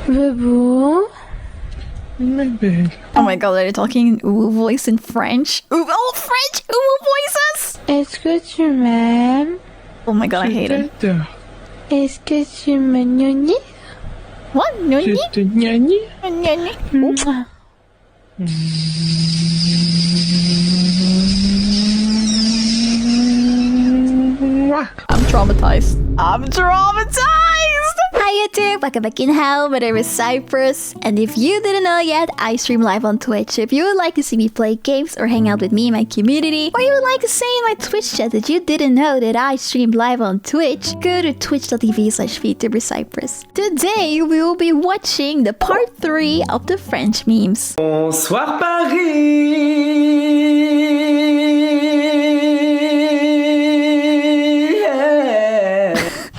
Bebo. Oh my god, they're talking ooh voice in French. Ooh, oh, French ooh voices! Est-ce que tu m'aimes? Oh my god, I hate it. Est-ce que tu me gnognis? What? Noni? Gnani. Noni? Mouah. I'm traumatized. I'm traumatized! Hi YouTube, welcome back in hell. My name is Cypress, and if you didn't know yet, I stream live on Twitch. If you would like to see me play games or hang out with me and my community, or you would like to say in my Twitch chat that you didn't know that I stream live on Twitch, go to twitch.tv/VTuberCypress. Today, we will be watching the part 3 of the French memes. Bonsoir Paris.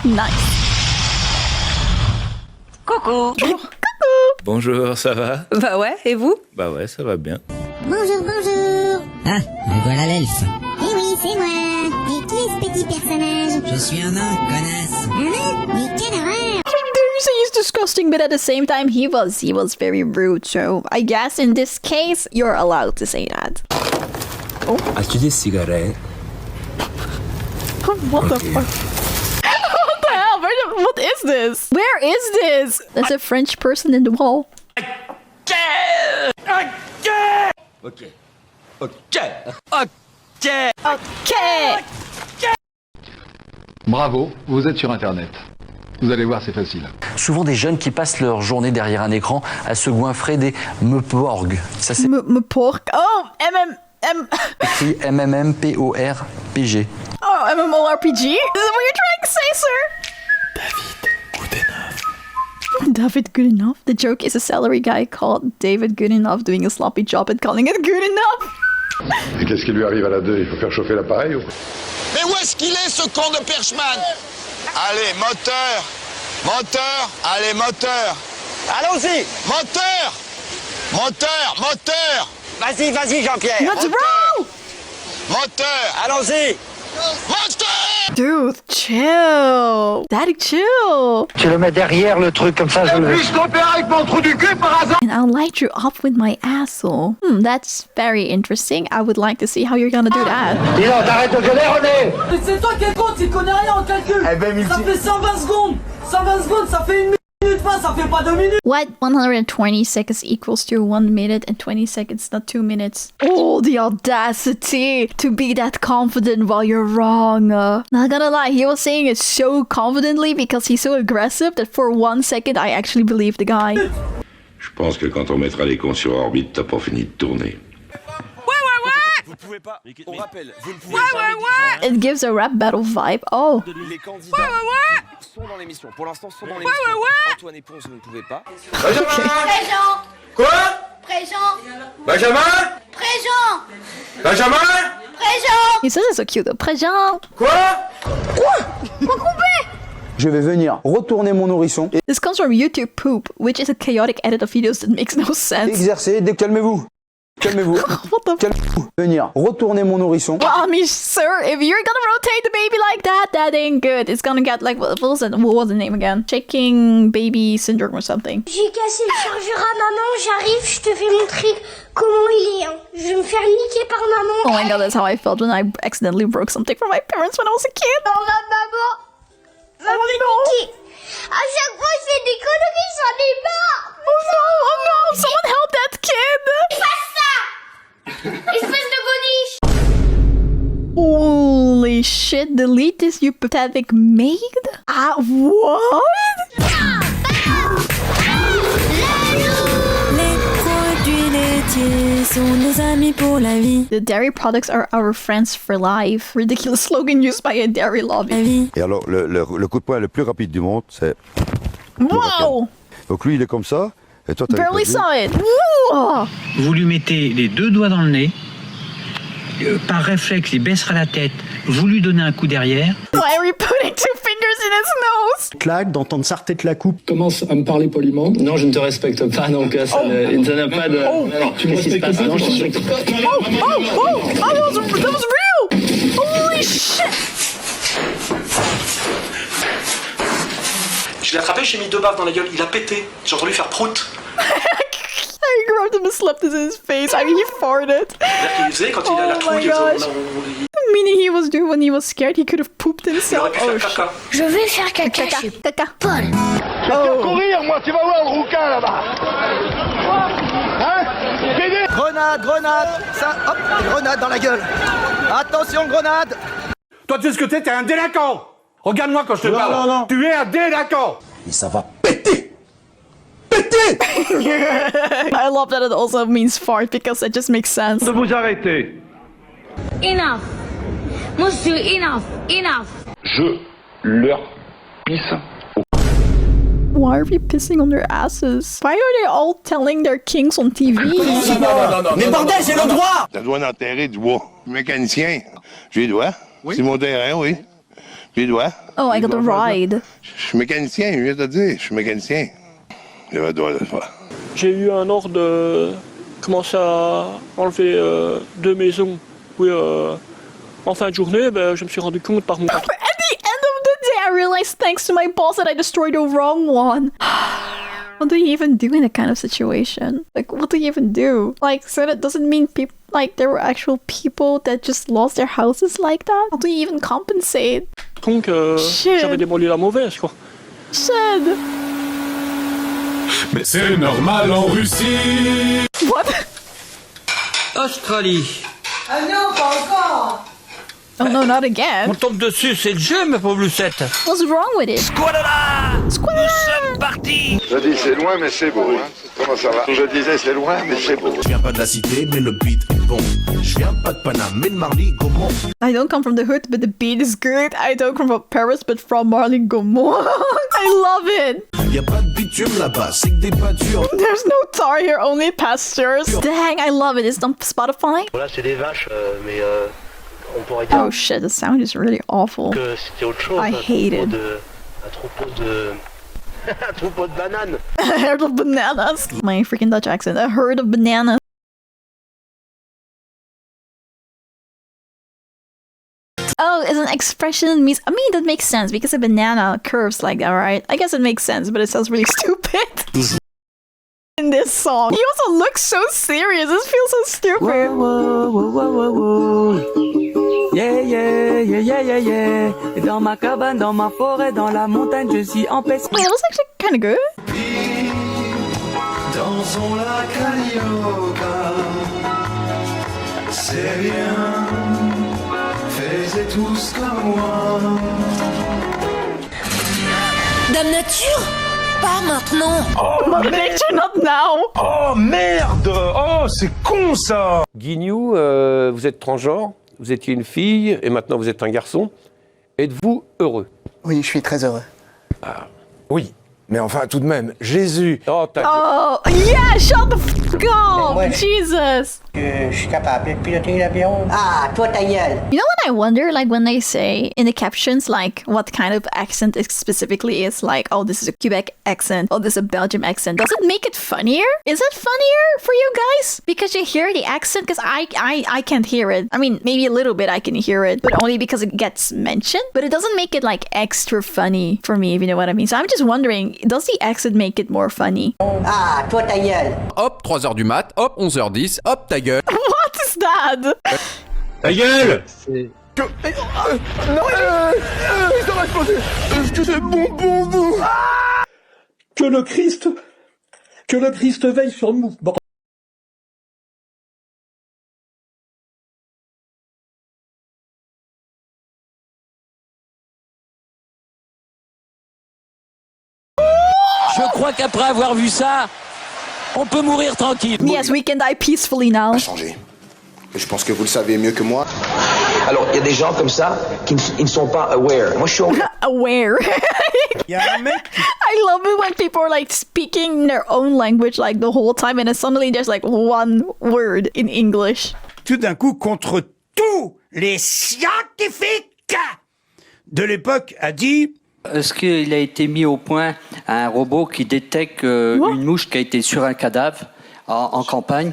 Nice. Coucou. Bonjour, ça va? Bah ouais, et vous? Bah ouais, ça va bien. Bonjour, bonjour. Ah, me voilà l'elfe. Eh oui, c'est moi. Et qui est ce petit personnage? Je suis un nain, connasse. Un nain? Mais quelle horreur! He's disgusting, but at the same time, he was very rude. So I guess in this case, you're allowed to say that. As-tu des cigarettes? What the fuck? What the hell? What is this? Where is this? There's a French person in the wall. Ok. Okay. Bravo, vous êtes sur Internet. Vous allez voir, c'est facile. Souvent des jeunes qui passent leur journée derrière un écran à se goinfrer des meuporg. Ça c'est Pork. Oh, écrit MMMPORPG. Oh, MMORPG? Is that what you're trying to say, sir? David Goodenough? The joke is a salary guy called David Goodenough doing a sloppy job and calling it good enough. Et qu'est-ce qui lui arrive à la 2? Il faut faire chauffer l'appareil ou... Mais où est-ce qu'il est, ce con de Perchman? Allez, moteur. Moteur. Allez, moteur. Allons-y. Moteur. Moteur. Moteur. Vas-y, vas-y, Jean-Pierre. What's wrong? Moteur. Allons-y. Moteur. Dude, chill. Daddy, chill. Tu le mets derrière le truc comme ça, je le... Puis-je t'opérer avec mon trou du cul par hasard? And I'll light you up with my asshole. That's very interesting. I would like to see how you're gonna do that. Dis donc, t'arrêtes de gueuler, René. Mais c'est toi qui es con, tu connais rien en calcul. Ça fait 120 secondes. 120 secondes, ça fait 1 minute 20, ça fait pas 2 minutes. What? 120 seconds equals to 1 minute and 20 seconds, not 2 minutes. Oh, the audacity to be that confident while you're wrong. Not gonna lie, he was saying it so confidently because he's so aggressive that for 1 second I actually believed the guy. Je pense que quand on mettra les cons sur orbite, t'as pas fini de tourner. Vous pouvez pas. On rappelle, vous ne pouvez jamais. It gives a rap battle vibe. Oh. Les candidats sont dans l'émission. Pour l'instant, sont dans l'émission. Antoine et Ponce, vous ne pouvez pas. Benjamin. Présent! Quoi? Présent! Benjamin. Présent! Benjamin. Présent! He says it's so cute though. Présent. Quoi? Je vais venir retourner mon nourrisson et This comes from YouTube Poop, which is a chaotic edit of videos that makes no sense. exercer. Calmez-vous. Calmez-vous. What the Calmez-vous. Venir retourner mon nourrisson. Well, I mean, sir, if you're gonna rotate the baby like that, that ain't good. It's gonna get like, what was the name again? Shaking baby syndrome or something. J'ai cassé le chargeur à maman, j'arrive, je te fais montrer comment il est. Hein. Je vais me faire niquer par maman. Oh my god, that's how I felt when I accidentally broke something for my parents when I was a kid. Non, maman va me niquer. À chaque fois, je fais des conneries, j'en ai marre. Oh no, someone help that kid! Fais ça! Espèce de godiche! Holy shit, delete this, you pathetic maid? What? Les produits laitiers sont nos amis pour la vie. The dairy products are our friends for life. Ridiculous slogan used by a dairy lobby. Et alors, le coup de poing le plus rapide du monde, c'est... Wow! Donc lui, il est comme ça, et toi, t'as... Barely saw it. Ooh. Vous lui mettez les 2 doigts dans le nez, par réflexe, il baissera la tête, vous lui donnez un coup derrière. Why are we putting 2 fingers in his nose? Claque, d'entendre sa tête la coupe. Commence à me parler poliment. Non, je ne te respecte pas, donc ça n'a pas de... Alors, tu me respectes pas, non, je te respecte pas. That was real! Holy shit! Je l'ai attrapé, j'ai mis 2 baffes dans la gueule, il a pété. J'ai entendu faire prout. I grabbed him and slapped it in his face. I mean, he farted. C'est-à-dire qu'il faisait quand il a la trouille, il faisait... Meaning he was doing when he was scared, he could have pooped himself. Il aurait pu faire caca. Je vais faire caca chez Caca. Paul. Je vais faire courir, moi, tu vas voir le rouquin là-bas. Hein? Grenade, grenade. Ça, hop, grenade dans la gueule. Attention, grenade. Toi, tu sais ce que t'es un délinquant. Regarde-moi quand je te parle. Non. Tu es un délinquant. Et ça va péter. Péter. I love that it also means fart because it just makes sense. De vous arrêter. Enough. Monsieur, enough. Enough. Je leur pisse. Why are we pissing on their asses? Why are they all telling their kings on TV? Non. Mais bordel, j'ai le droit. Ça doit enterrer du bois. Mécanicien, j'ai le droit. Oui. C'est mon terrain, oui. J'ai le droit. Oh, I got a ride. Je suis mécanicien, je viens de te dire. Je suis mécanicien. J'avais le droit de le faire. J'ai eu un ordre de commencer à enlever 2 maisons. Oui, en fin de journée, je me suis rendu compte par mon patron. At the end of the day, I realized thanks to my boss that I destroyed the wrong one. What do you even do in that kind of situation? Like, what do you even do? Like, so that doesn't mean people, like, there were actual people that just lost their houses like that? How do you even compensate? Donc, j'avais démoli la mauvaise, quoi. Shit. Mais c'est normal en Russie. What? Australie. Ah non, pas encore. Oh no, not again. On tombe dessus, c'est le jeu, ma pauvre Lucette. What's wrong with it? Squalala! Squalala! Nous sommes partis! Je dis c'est loin mais c'est beau. Hein. Comment ça va? Je disais c'est loin mais c'est beau. Je viens pas de la cité, mais le beat est bon. Je viens pas de Paname, mais de Marly Gaumont. I don't come from the hood, but the beat is good. I don't come from Paris, but from Marly Gaumont. I love it. Y'a pas de bitume là-bas, c'est que des pâtures. There's no tar here, only pastures. Dang, I love it. It's on Spotify? Voilà, c'est des vaches, mais on pourrait dire Oh shit, the sound is really awful. que c'était autre chose. I hate it. Un troupeau de... un troupeau de bananes. A herd of bananas. My freaking Dutch accent. A herd of bananas. Oh, as an expression means, I mean, that makes sense because a banana curves like that, right? I guess it makes sense, but it sounds really stupid. In this song. He also looks so serious. This feels so stupid. Yeah, yeah, yeah, yeah, yeah, yeah. Dans ma cabane, dans ma forêt, dans la montagne, je suis en paix. Wait, that was actually kind of good. Dansons la Carioca. C'est bien. Faisez tous comme moi. Dame Nature? Pas maintenant. Oh, Mother Nature, not now. Oh merde. Oh, c'est con ça. Guignou, vous êtes transgenre, vous étiez une fille et maintenant vous êtes un garçon. Êtes-vous heureux? Oui, je suis très heureux. Ah, oui. Mais enfin, tout de même, Jésus. Oh, Oh, yeah, shut the fuck up. Ouais. Jesus. Je suis capable de piloter l'avion. Ah, toi ta gueule. You know what I wonder, like when they say in the captions, like what kind of accent it specifically is, like, oh, this is a Quebec accent, oh, this is a Belgium accent. Does it make it funnier? Is it funnier for you guys? Because you hear the accent? Because I can't hear it. I mean, maybe a little bit I can hear it, but only because it gets mentioned. But it doesn't make it like extra funny for me, if you know what I mean. So I'm just wondering, does the accent make it more funny? Ah, toi ta gueule. Hop, 3h du mat, hop, 11h10, hop, ta gueule. What is that? Ta gueule. Non, ça va exploser. Est-ce que c'est bon pour vous? Que le Christ veille sur nous. Je crois qu'après avoir vu ça, on peut mourir tranquille. Yes, we can die peacefully now. Changer. Je pense que vous le savez mieux que moi. Alors, il y a des gens comme ça qui ne sont pas aware. Moi, je suis aware. I love it when people are like speaking their own language like the whole time and then suddenly there's like one word in English. Tout d'un coup, contre tous les scientifiques de l'époque, a dit... Est-ce qu'il a été mis au point un robot qui détecte une mouche qui a été sur un cadavre en campagne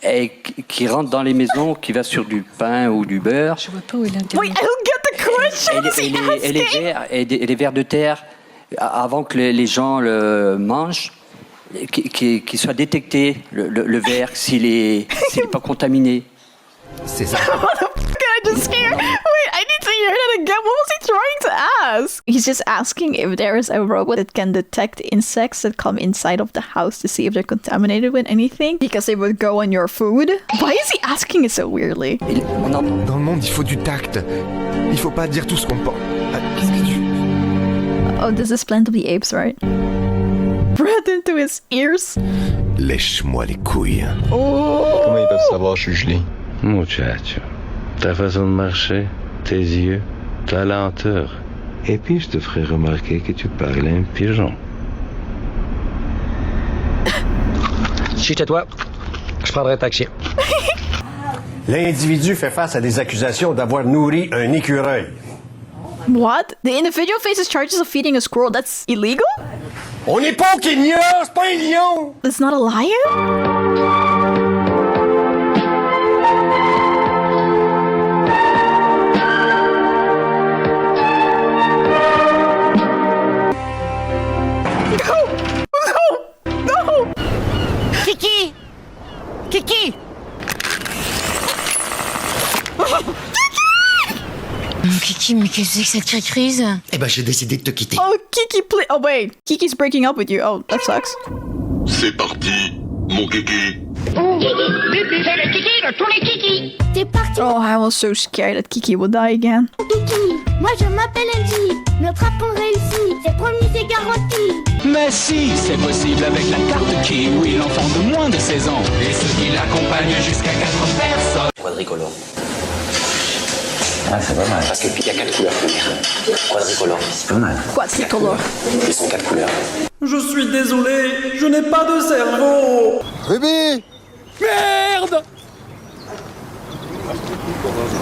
et qui rentre dans les maisons, qui va sur du pain ou du beurre? Je vois pas où il est. Wait, I don't get the question. Et les vers de terre avant que les gens le mangent, qu'il soit détecté, le verre, s'il est pas contaminé. C'est ça. What the fuck? I just hear. Wait, I need to hear that again. What was he trying to ask? He's just asking if there is a robot that can detect insects that come inside of the house to see if they're contaminated with anything, because they would go on your food. Why is he asking it so weirdly? Dans le monde, il faut du tact. Il faut pas dire tout ce qu'on pense. Qu'est-ce que tu... Oh, this is Planet of the Apes, right? Breath into his ears. Lèche-moi les couilles. Oh. Comment ils peuvent savoir je suis gelé? Muchacho, ta façon de marcher, tes yeux, ta lenteur. Et puis je te ferai remarquer que tu parles un pigeon. Chut à toi, je prendrai un taxi. L'individu fait face à des accusations d'avoir nourri un écureuil. What? The individual faces charges of feeding a squirrel. That's illegal? On n'est pas au Kenya, c'est pas un lion! That's not a lion? Kiki! Kiki! Kiki, mais qu'est-ce que c'est que cette crise? Eh ben, j'ai décidé de te quitter. Oh, Kiki, please. Oh, wait. Kiki's breaking up with you. Oh, that sucks. C'est parti, mon Kiki. C'est le Kiki de tous les Kiki. T'es parti. Oh, I was so scared that Kiki would die again. Kiki, moi je m'appelle Angie. Notre rapport réussi, c'est promis, c'est garanti. Mais si, c'est possible avec la carte Kiwi, l'enfant de moins de 16 ans et ceux qui l'accompagnent jusqu'à 4 personnes. Quadricolore. Ah, c'est pas mal. Parce que puis il y a 4 couleurs. Quadricolore. C'est pas mal. Quadricolore. Ils sont 4 couleurs. Je suis désolé, je n'ai pas de cerveau. Ruby! Merde!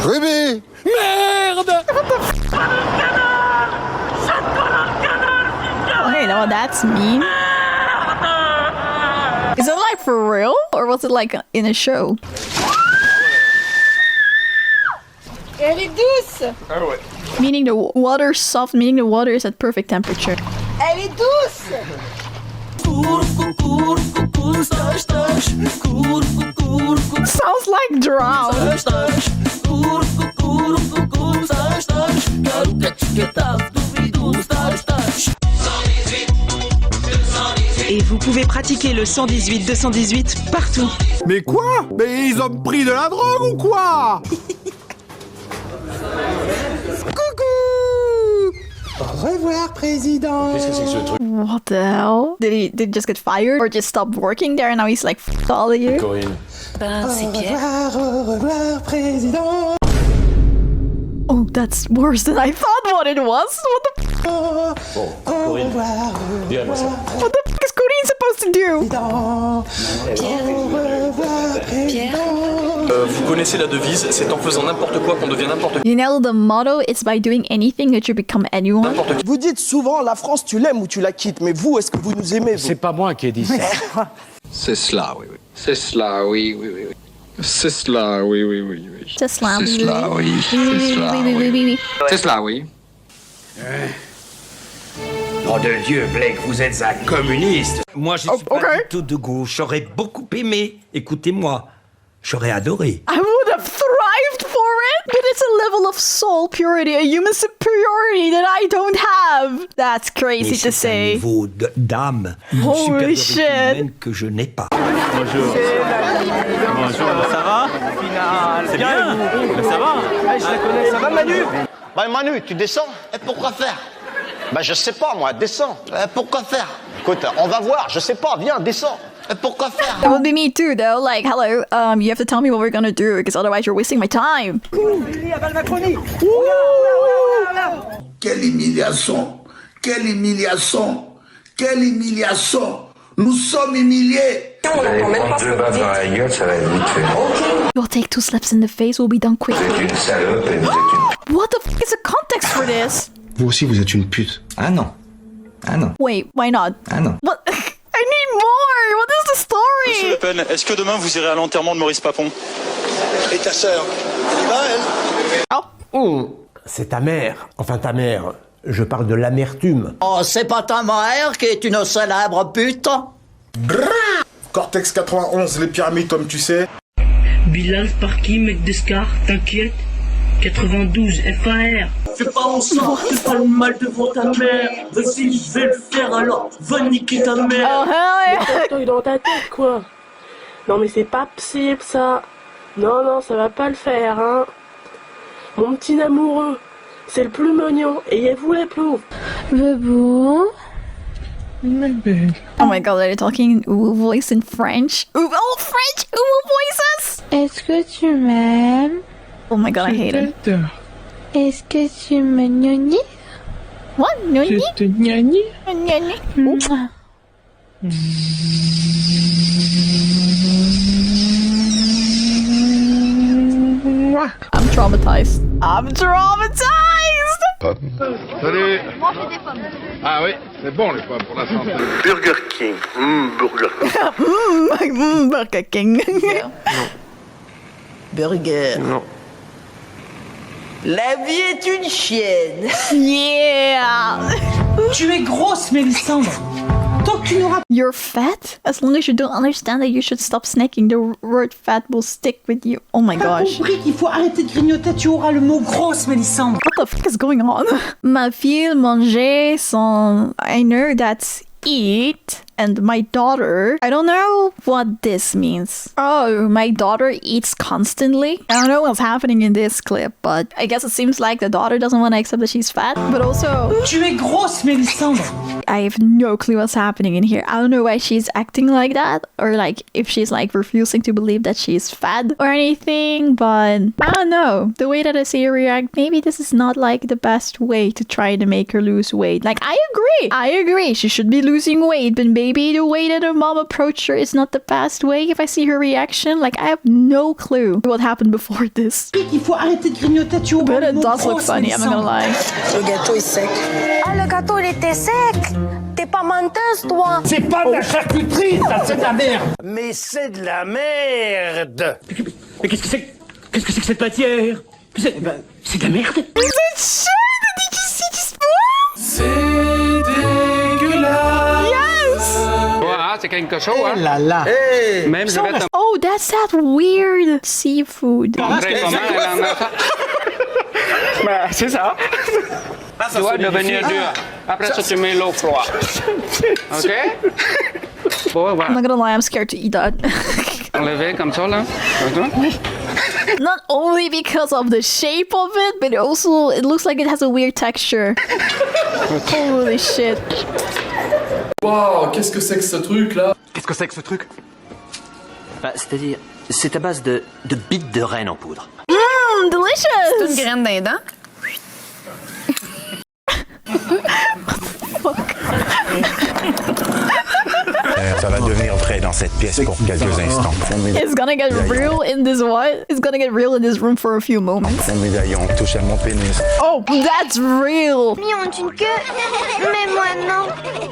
Ruby! Merde! Okay, now that's mean. Is it like for real? Or was it like in a show? Elle est douce! Ah ouais. Meaning the water's soft, meaning the water is at perfect temperature. Elle est douce! Sounds like drown. Et vous pouvez pratiquer le 118-218 partout. Mais quoi? Mais ils ont pris de la drogue ou quoi? Au revoir, président. Qu'est-ce que c'est que ce truc? What the hell? Did he just get fired or just stop working there and now he's like f all of you? Corinne. C'est Pierre. Au revoir, président. Oh, that's worse than I thought what it was. What the f? Bon, Corinne, dis-moi ça. What the f is Corinne supposed to do? Vous connaissez la devise, c'est en faisant n'importe quoi qu'on devient n'importe qui. You know the motto, it's by doing anything that you become anyone. Vous dites souvent la France, tu l'aimes ou tu la quittes, mais vous, est-ce que vous nous aimez, vous? C'est pas moi qui ai dit ça. C'est cela, oui, oui. C'est cela, oui, oui, oui. C'est cela, oui, oui, oui, oui. C'est cela, C'est cela, oui. C'est cela, oui. C'est cela, oui. Nom de Dieu, Blake, vous êtes un communiste. Moi, je suis pas du tout de gauche. J'aurais beaucoup aimé. Écoutez-moi, j'aurais adoré. I would have thrived for it, but it's a level of soul purity, a human superiority that I don't have. That's crazy to say. Un niveau d'âme, une Holy supériorité shit. humaine que je n'ai pas. Bonjour. Bonjour, ça va? C'est bien. Ça va? Je la connais, ça va, Manu? Bah Manu, tu descends? Et pourquoi faire? Bah je sais pas moi, descends. Pourquoi faire? Écoute, on va voir, je sais pas, viens, descends. Et pourquoi faire? That would be me too, though. Like, hello, you have to tell me what we're gonna do, because otherwise you're wasting my time. Quelle humiliation! Quelle humiliation! Quelle humiliation! Nous sommes humiliés! Deux baffes dans la gueule, ça va être vite fait. You'll take 2 slaps in the face, we'll be done quick. Vous êtes une salope et vous êtes une... What the f is the context for this? Vous aussi, vous êtes une pute. Ah non. Ah non. Wait, why not? Ah non. What? I need more! What is the story? Monsieur Le Pen, est-ce que demain vous irez à l'enterrement de Maurice Papon? Et ta sœur? Elle y va, elle? Oh, c'est ta mère. Enfin, ta mère. Je parle de l'amertume. Oh, c'est pas ta mère qui est une célèbre pute? Cortex 91, les pyramides, comme tu sais. Bilal, Sparky, mec d'Escar, t'inquiète. 92, FAR. Fais pas en sorte, fais pas le mal devant ta mère. Vas-y, je vais le faire alors. Va niquer ta mère. Oh, hell yeah. T'as dans ta tête, quoi. Non, mais c'est pas possible, ça. Non, non, ça va pas le faire, hein. Mon petit amoureux, c'est le plus mignon. Ayez-vous les ploufs. Bebou. Oh my god, they're talking voice in French. Oh, French voices! Est-ce que tu m'aimes? Oh my god, I hate it. Est-ce que tu me gnognis? What? Gnogni? Je te gnognis. Gnogni. I'm traumatized. I'm traumatized! Salut. Ah oui, c'est bon les pommes pour la santé. Burger King. Burger King. Burger King. Burger. Non. La vie est une chienne. Yeah! Tu es grosse, Mélissandre. Tant que tu n'auras You're fat? As long as you don't understand that you should stop snacking, the word fat will stick with you. Oh my pas gosh. compris qu'il faut arrêter de grignoter, tu auras le mot grosse, Mélissandre. What the fuck is going on? Ma fille mangeait son... I know that's eat. And my daughter, I don't know what this means. Oh, my daughter eats constantly. I don't know what's happening in this clip, but I guess it seems like the daughter doesn't want to accept that she's fat. But also, Tu es grosse, Mélissandre. I have no clue what's happening in here. I don't know why she's acting like that, or like if she's like refusing to believe that she's fat or anything, but I don't know. The way that I see her react, maybe this is not like the best way to try to make her lose weight. Like, I agree. She should be losing weight, but maybe the way that her mom approached her is not the best way. If I see her reaction, like, I have no clue what happened before this. Il faut arrêter de grignoter, tu auras But le it mot does look grosse, funny, I'm not gonna lie. Le gâteau est sec. Ah, le gâteau, il était sec. T'es pas menteuse, toi. C'est pas de la charcuterie, ça, c'est de la merde. Mais c'est de la merde. Mais qu'est-ce que c'est? Qu'est-ce que c'est que cette matière? C'est de la merde. Is it shit? Did you see this boy? C'est dégueulasse. Yes! Voilà, c'est quelque chose, hein? Là là. Hey. Même je vais te Oh, that's that weird seafood. montrer comment elle en a fait. Ben, c'est ça. Tu dois devenir dur. Après ça, tu mets l'eau froide. OK? Bon, I'm voilà. not gonna lie, I'm scared to eat that. Enlever comme ça, là. Not only because of the shape of it, but also it looks like it has a weird texture. Holy shit. Wow, qu'est-ce que c'est que ce truc là? Qu'est-ce que c'est que ce truc? Bah, c'est-à-dire, c'est à base de bites de reine en poudre. Mmm, delicious! C'est une graine dindon? Ça va devenir vrai dans cette pièce pour quelques instants. It's gonna get real in this what? It's gonna get real in this room for a few moments. Mon médaillon touche à mon pénis. Oh, that's real! Mis ont une queue, mais moi non.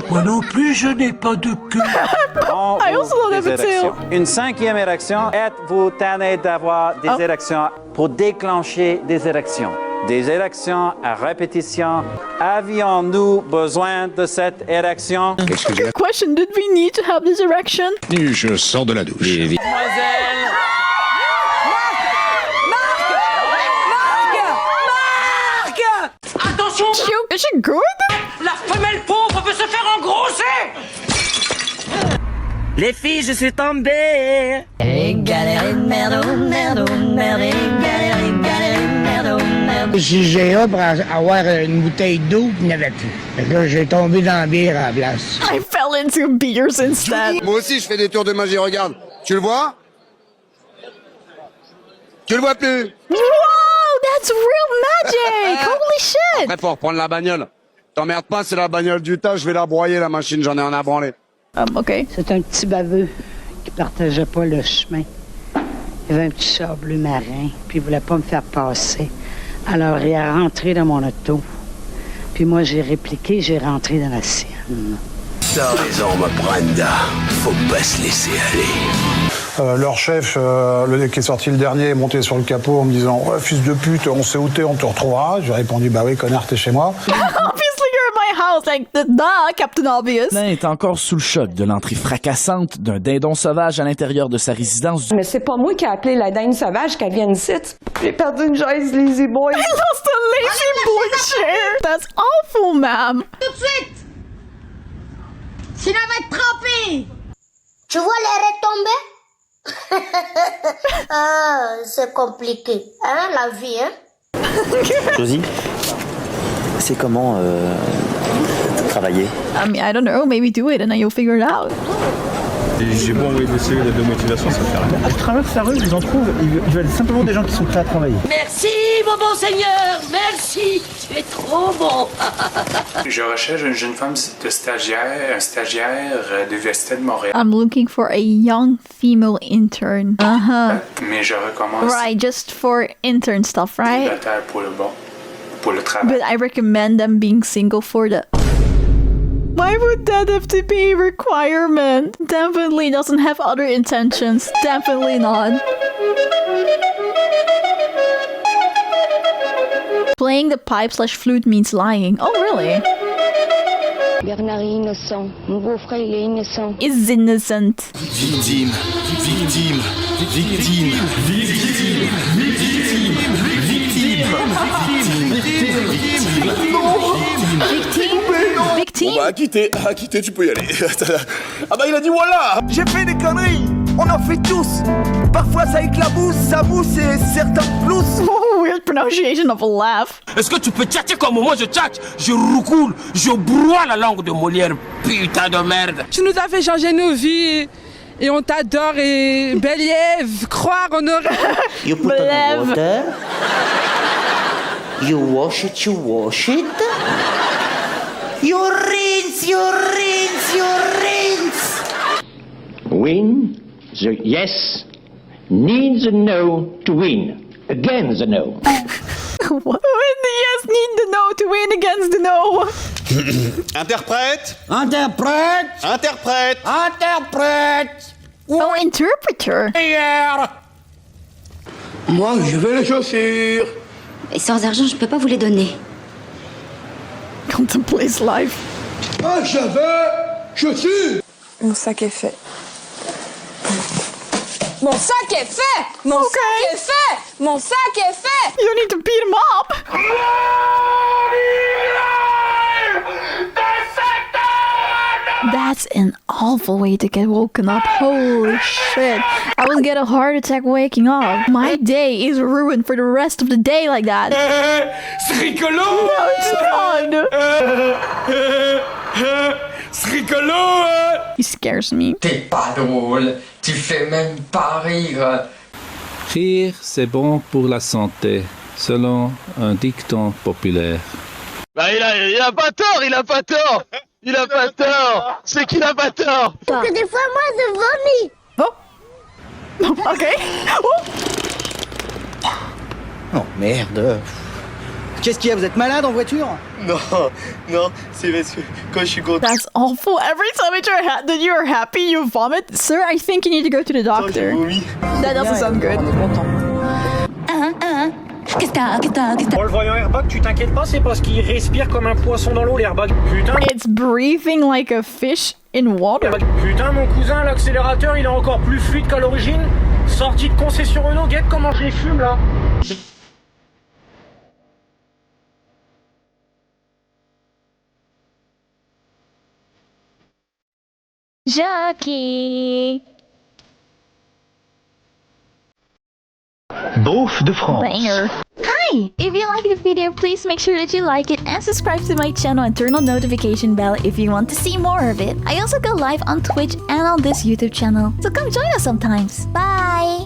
Moi non plus, je n'ai pas de queue. I also don't have a tail. Une cinquième érection, êtes-vous tanné d'avoir des érections pour déclencher des érections? Des érections à répétition. Avions-nous besoin de cette érection? Question, did we need to have this erection? Je sors de la douche. Mademoiselle. Marc! Attention, Is she good? la femelle pauvre peut se faire engrosser. Les filles, je suis tombé. Galère, merde, merde, merde, galère, merde, merde. Si j'ai hâte pour avoir une bouteille d'eau, il n'y en avait plus. Fait que là, j'ai tombé dans la bière à la place. I fell into beers instead. Moi aussi, je fais des tours de magie, regarde. Tu le vois? Tu le vois plus? Wow, that's real magic! Holy shit! Après, faut reprendre la bagnole. T'emmerdes pas, c'est la bagnole du tas, je vais la broyer, la machine, j'en ai un à branler. OK. C'est un petit baveux qui partageait pas le chemin. Il avait un petit char bleu marin, puis il voulait pas me faire passer. Alors, il est rentré dans mon auto. Puis moi, j'ai répliqué, j'ai rentré dans la sienne. T'as raison, ma Brenda. Faut pas se laisser aller. Leur chef, qui est sorti le dernier, est monté sur le capot en me disant « Ouais, fils de pute, on s'est outé, on te retrouvera. » J'ai répondu « Bah oui, connard, t'es chez moi. » Fils my house, like, duh, Captain Obvious. Alain est encore sous le choc de l'entrée fracassante d'un dindon sauvage à l'intérieur de sa résidence. Mais c'est pas moi qui ai appelé la dinde sauvage qu'elle vient ici. J'ai perdu une chaise Lazy Boy. I lost a Lazy Boy chair. That's awful, ma'am. Tout de suite. Sinon, elle va être trempée. Tu vois les retombées? Ah, c'est compliqué, hein, la vie, hein? Josie, c'est comment travailler? I mean, I don't know. Maybe do it and then you'll figure it out. J'ai beau envoyer des CV de motivation, ça fait rien. Je traverse la rue, je vous en trouve. Ils veulent simplement des gens qui sont prêts à travailler. Merci, mon bon Seigneur, merci, tu es trop bon. Je recherche une jeune femme de stagiaire, un stagiaire de l'Université de Montréal. I'm looking for a young female intern. Mais je recommence. Right, just for intern stuff, right? Pour le travail. But I recommend them being single for the... Why would that have to be a requirement? Definitely doesn't have other intentions. Definitely not. Playing the pipe/flute means lying. Oh, really? Bernard est innocent. Mon beau-frère, il est innocent. Is innocent. Victime, victime, victime, victime, victime, victime, Victime. Bon bah, à quitter, tu peux y aller. Ah bah, il a dit voilà. J'ai fait des conneries, on en fait tous. Parfois ça éclabousse, ça mousse et certains floussent. Oh, weird pronunciation of a laugh. Est-ce que tu peux tchatcher comme moi je tchatche? Je roucoule, je broie la langue de Molière, putain de merde. Tu nous as fait changer nos vies et on t'adore et Beliève, croire en aurait. You put on water. You wash it, you wash it. You rinse, you rinse, you rinse. Win the yes, need the no to win. Again the no. What? The yes need the no to win against the no. Interprète. Interprète. Interprète. Interprète. Oh, interpreter. Hier. Moi, je veux les chaussures. Et sans argent, je peux pas vous les donner. Contemplates life. Ah, je veux chaussures. Mon sac est fait. Mon sac est fait. Mon sac est fait. Mon sac est fait. You need to beat him up. That's an awful way to get woken up. Holy shit. I will get a heart attack waking up. My day is ruined for the rest of the day like that. C'est rigolo. No, it's not. C'est rigolo. He scares me. T'es pas drôle. Tu fais même pas rire. Rire, c'est bon pour la santé, selon un dicton populaire. Bah, il a pas tort, il a pas tort. Il a pas tort. C'est qu'il a pas tort. Parce que des fois, moi, je vomis. Oh. Ok. Oh. Oh merde. Qu'est-ce qu'il y a? Vous êtes malade en voiture? Non, c'est parce que quand je suis content. That's awful. Every time that you're happy, you vomit. Sir, I think you need to go to the doctor. That doesn't sound good. En le voyant airbag, tu t'inquiètes pas, c'est parce qu'il respire comme un poisson dans l'eau, l'airbag. Putain. It's breathing like a fish in water. Putain, mon cousin, l'accélérateur, il est encore plus fluide qu'à l'origine. Sorti de concession Renault, guette comment je les fume là. Jackie. Bouffe de France. Banger. Hi! If you like the video, please make sure that you like it and subscribe to my channel and turn on notification bell if you want to see more of it. I also go live on Twitch and on this YouTube channel, so come join us sometimes. Bye!